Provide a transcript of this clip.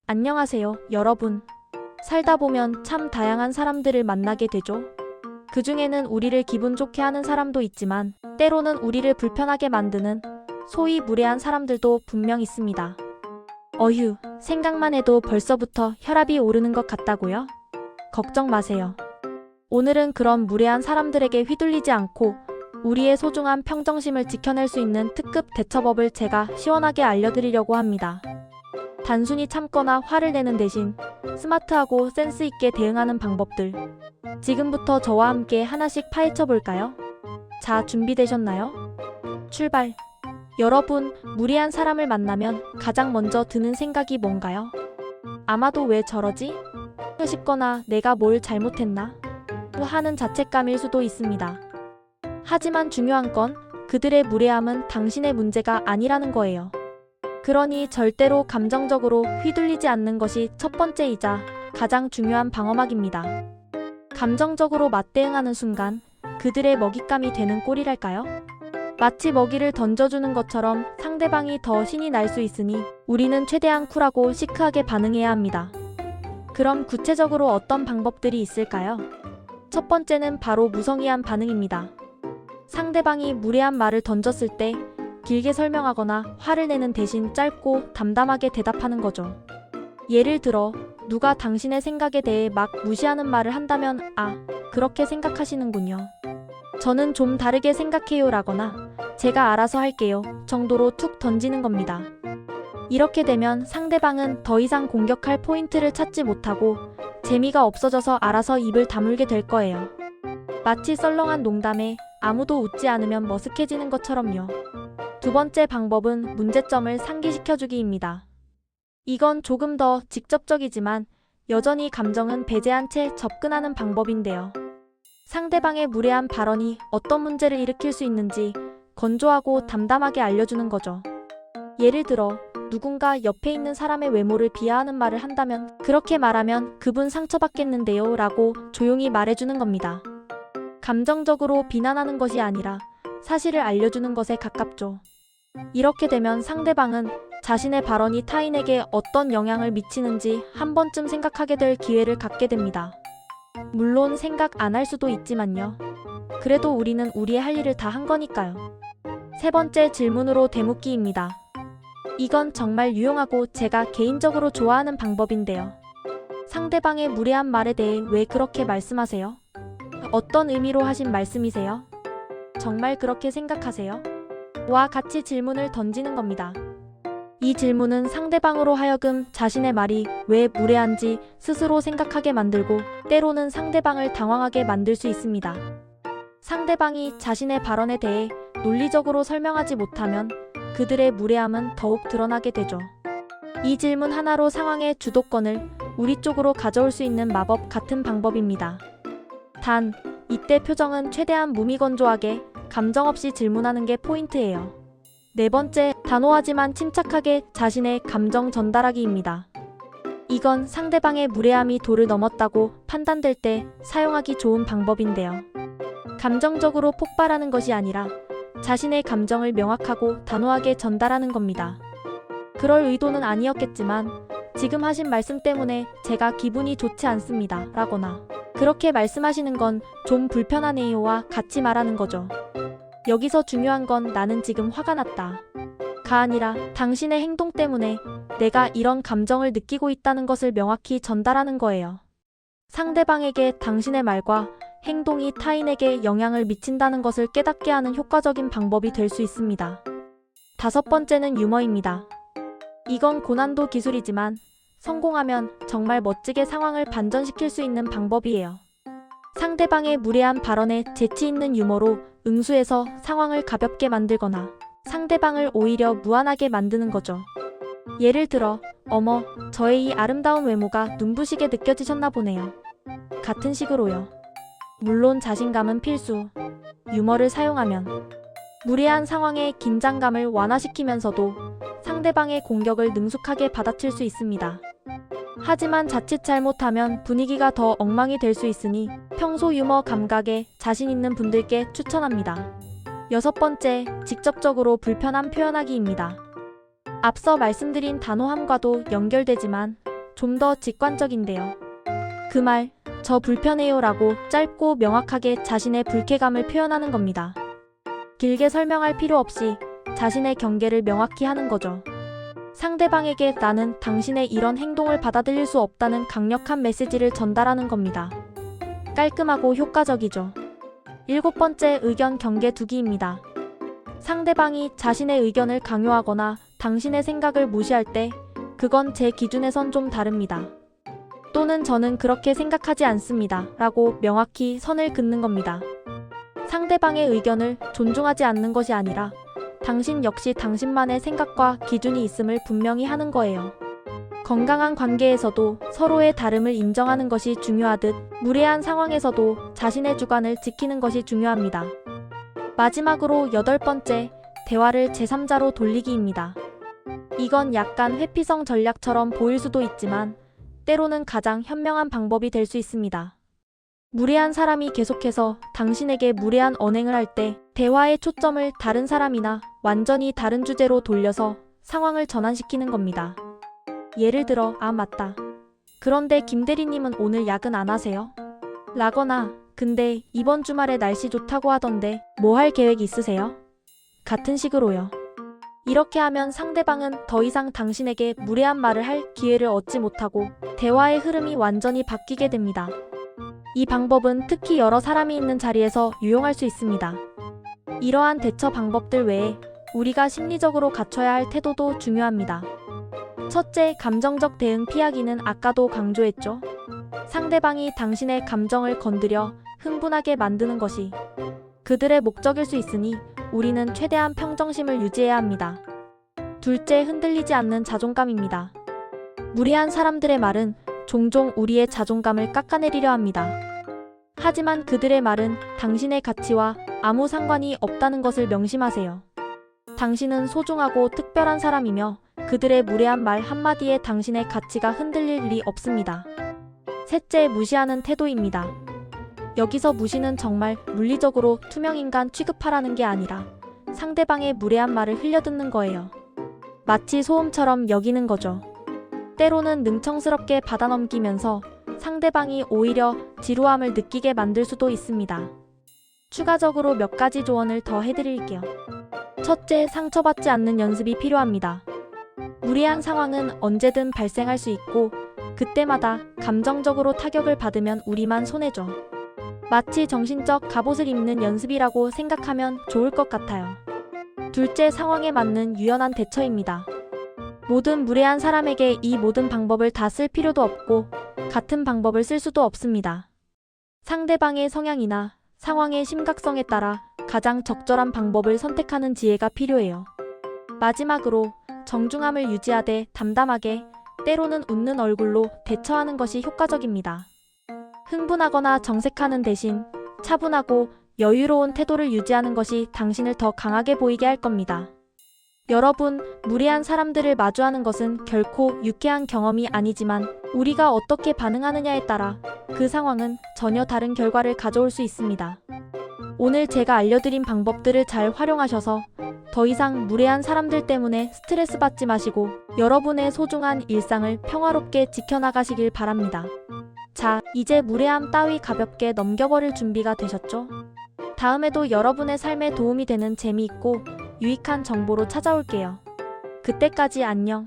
안녕하세요, 여러분. 살다 보면 참 다양한 사람들을 만나게 되죠. 그 중에는 우리를 기분 좋게 하는 사람도 있지만 때로는 우리를 불편하게 만드는 소위 무례한 사람들도 분명 있습니다. 어휴, 생각만 해도 벌써부터 혈압이 오르는 것 같다고요? 걱정 마세요. 오늘은 그런 무례한 사람들에게 휘둘리지 않고 우리의 소중한 평정심을 지켜낼 수 있는 특급 대처법을 제가 시원하게 알려드리려고 합니다. 단순히 참거나 화를 내는 대신 스마트하고 센스 있게 대응하는 방법들. 지금부터 저와 함께 하나씩 파헤쳐 볼까요? 자, 준비되셨나요? 출발! 여러분, 무례한 사람을 만나면 가장 먼저 드는 생각이 뭔가요? 아마도 왜 저러지? 싶거나 내가 뭘 잘못했나? 하는 자책감일 수도 있습니다. 하지만 중요한 건 그들의 무례함은 당신의 문제가 아니라는 거예요. 그러니 절대로 감정적으로 휘둘리지 않는 것이 첫 번째이자 가장 중요한 방어막입니다. 감정적으로 맞대응하는 순간 그들의 먹잇감이 되는 꼴이랄까요? 마치 먹이를 던져주는 것처럼 상대방이 더 신이 날 수 있으니 우리는 최대한 쿨하고 시크하게 반응해야 합니다. 그럼 구체적으로 어떤 방법들이 있을까요? 첫 번째는 바로 무성의한 반응입니다. 상대방이 무례한 말을 던졌을 때 길게 설명하거나 화를 내는 대신 짧고 담담하게 대답하는 거죠. 예를 들어 누가 당신의 생각에 대해 막 무시하는 말을 한다면 "아, 그렇게 생각하시는군요. 저는 좀 다르게 생각해요 라거나 "제가 알아서 할게요" 정도로 툭 던지는 겁니다. 이렇게 되면 상대방은 더 이상 공격할 포인트를 찾지 못하고 재미가 없어져서 알아서 입을 다물게 될 거예요. 마치 썰렁한 농담에 아무도 웃지 않으면 머쓱해지는 것처럼요. 두 번째 방법은 문제점을 상기시켜주기입니다. 이건 조금 더 직접적이지만 여전히 감정은 배제한 채 접근하는 방법인데요. 상대방의 무례한 발언이 어떤 문제를 일으킬 수 있는지 건조하고 담담하게 알려주는 거죠. 예를 들어 누군가 옆에 있는 사람의 외모를 비하하는 말을 한다면 "그렇게 말하면 그분 상처받겠는데요 라고 조용히 말해주는 겁니다. 감정적으로 비난하는 것이 아니라 사실을 알려주는 것에 가깝죠. 이렇게 되면 상대방은 자신의 발언이 타인에게 어떤 영향을 미치는지 한 번쯤 생각하게 될 기회를 갖게 됩니다. 물론 생각 안 할 수도 있지만요. 그래도 우리는 우리의 할 일을 다 한 거니까요. 세 번째 질문으로 되묻기입니다. 이건 정말 유용하고 제가 개인적으로 좋아하는 방법인데요. 상대방의 무례한 말에 대해 왜 그렇게 말씀하세요? 어떤 의미로 하신 말씀이세요? 정말 그렇게 생각하세요? 와 같이 질문을 던지는 겁니다. 이 질문은 상대방으로 하여금 자신의 말이 왜 무례한지 스스로 생각하게 만들고 때로는 상대방을 당황하게 만들 수 있습니다. 상대방이 자신의 발언에 대해 논리적으로 설명하지 못하면 그들의 무례함은 더욱 드러나게 되죠. 이 질문 하나로 상황의 주도권을 우리 쪽으로 가져올 수 있는 마법 같은 방법입니다. 단, 이때 표정은 최대한 무미건조하게 감정 없이 질문하는 게 포인트예요. 네 번째, 단호하지만 침착하게 자신의 감정 전달하기입니다. 이건 상대방의 무례함이 도를 넘었다고 판단될 때 사용하기 좋은 방법인데요. 감정적으로 폭발하는 것이 아니라 자신의 감정을 명확하고 단호하게 전달하는 겁니다. 그럴 의도는 아니었겠지만 지금 하신 말씀 때문에 제가 기분이 좋지 않습니다 라거나 "그렇게 말씀하시는 건 좀 불편하네요와 같이 말하는 거죠. 여기서 중요한 건 "나는 지금 화가 났다" 가 아니라 당신의 행동 때문에 내가 이런 감정을 느끼고 있다는 것을 명확히 전달하는 거예요. 상대방에게 당신의 말과 행동이 타인에게 영향을 미친다는 것을 깨닫게 하는 효과적인 방법이 될 수 있습니다. 다섯 번째는 유머입니다. 이건 고난도 기술이지만 성공하면 정말 멋지게 상황을 반전시킬 수 있는 방법이에요. 상대방의 무례한 발언에 재치 있는 유머로 응수해서 상황을 가볍게 만들거나 상대방을 오히려 무안하게 만드는 거죠. 예를 들어 "어머, 저의 이 아름다운 외모가 눈부시게 느껴지셨나 보네요" 같은 식으로요. 물론 자신감은 필수. 유머를 사용하면 무례한 상황의 긴장감을 완화시키면서도 상대방의 공격을 능숙하게 받아칠 수 있습니다. 하지만 자칫 잘못하면 분위기가 더 엉망이 될 수 있으니 평소 유머 감각에 자신 있는 분들께 추천합니다. 여섯 번째, 직접적으로 불편함 표현하기입니다. 앞서 말씀드린 단호함과도 연결되지만 좀 더 직관적인데요. 그 말, 저 불편해요 라고 짧고 명확하게 자신의 불쾌감을 표현하는 겁니다. 길게 설명할 필요 없이 자신의 경계를 명확히 하는 거죠. 상대방에게 나는 당신의 이런 행동을 받아들일 수 없다는 강력한 메시지를 전달하는 겁니다. 깔끔하고 효과적이죠. 7번째, 의견 경계 두기입니다. 상대방이 자신의 의견을 강요하거나 당신의 생각을 무시할 때 그건 제 기준에선 좀 다릅니다. 또는 저는 그렇게 생각하지 않습니다 라고 명확히 선을 긋는 겁니다. 상대방의 의견을 존중하지 않는 것이 아니라 당신 역시 당신만의 생각과 기준이 있음을 분명히 하는 거예요. 건강한 관계에서도 서로의 다름을 인정하는 것이 중요하듯 무례한 상황에서도 자신의 주관을 지키는 것이 중요합니다. 마지막으로 8번째, 대화를 제3자로 돌리기입니다. 이건 약간 회피성 전략처럼 보일 수도 있지만 때로는 가장 현명한 방법이 될 수 있습니다. 무례한 사람이 계속해서 당신에게 무례한 언행을 할 때 대화의 초점을 다른 사람이나 완전히 다른 주제로 돌려서 상황을 전환시키는 겁니다. 예를 들어, 아 맞다. 그런데 김대리님은 오늘 야근 안 하세요? 라거나, 근데 이번 주말에 날씨 좋다고 하던데 뭐 할 계획 있으세요? 같은 식으로요. 이렇게 하면 상대방은 더 이상 당신에게 무례한 말을 할 기회를 얻지 못하고 대화의 흐름이 완전히 바뀌게 됩니다. 이 방법은 특히 여러 사람이 있는 자리에서 유용할 수 있습니다. 이러한 대처 방법들 외에 우리가 심리적으로 갖춰야 할 태도도 중요합니다. 첫째, 감정적 대응 피하기는 아까도 강조했죠. 상대방이 당신의 감정을 건드려 흥분하게 만드는 것이 그들의 목적일 수 있으니 우리는 최대한 평정심을 유지해야 합니다. 둘째, 흔들리지 않는 자존감입니다. 무례한 사람들의 말은 종종 우리의 자존감을 깎아내리려 합니다. 하지만 그들의 말은 당신의 가치와 아무 상관이 없다는 것을 명심하세요. 당신은 소중하고 특별한 사람이며 그들의 무례한 말 한마디에 당신의 가치가 흔들릴 리 없습니다. 셋째, 무시하는 태도입니다. 여기서 무시는 정말 물리적으로 투명인간 취급하라는 게 아니라 상대방의 무례한 말을 흘려듣는 거예요. 마치 소음처럼 여기는 거죠. 때로는 능청스럽게 받아넘기면서 상대방이 오히려 지루함을 느끼게 만들 수도 있습니다. 추가적으로 몇 가지 조언을 더 해드릴게요. 첫째, 상처받지 않는 연습이 필요합니다. 무례한 상황은 언제든 발생할 수 있고 그때마다 감정적으로 타격을 받으면 우리만 손해죠. 마치 정신적 갑옷을 입는 연습이라고 생각하면 좋을 것 같아요. 둘째, 상황에 맞는 유연한 대처입니다. 모든 무례한 사람에게 이 모든 방법을 다 쓸 필요도 없고 같은 방법을 쓸 수도 없습니다. 상대방의 성향이나 상황의 심각성에 따라 가장 적절한 방법을 선택하는 지혜가 필요해요. 마지막으로 정중함을 유지하되 담담하게, 때로는 웃는 얼굴로 대처하는 것이 효과적입니다. 흥분하거나 정색하는 대신 차분하고 여유로운 태도를 유지하는 것이 당신을 더 강하게 보이게 할 겁니다. 여러분, 무례한 사람들을 마주하는 것은 결코 유쾌한 경험이 아니지만 우리가 어떻게 반응하느냐에 따라 그 상황은 전혀 다른 결과를 가져올 수 있습니다. 오늘 제가 알려드린 방법들을 잘 활용하셔서 더 이상 무례한 사람들 때문에 스트레스 받지 마시고 여러분의 소중한 일상을 평화롭게 지켜나가시길 바랍니다. 자, 이제 무례함 따위 가볍게 넘겨버릴 준비가 되셨죠? 다음에도 여러분의 삶에 도움이 되는 재미있고 유익한 정보로 찾아올게요. 그때까지 안녕.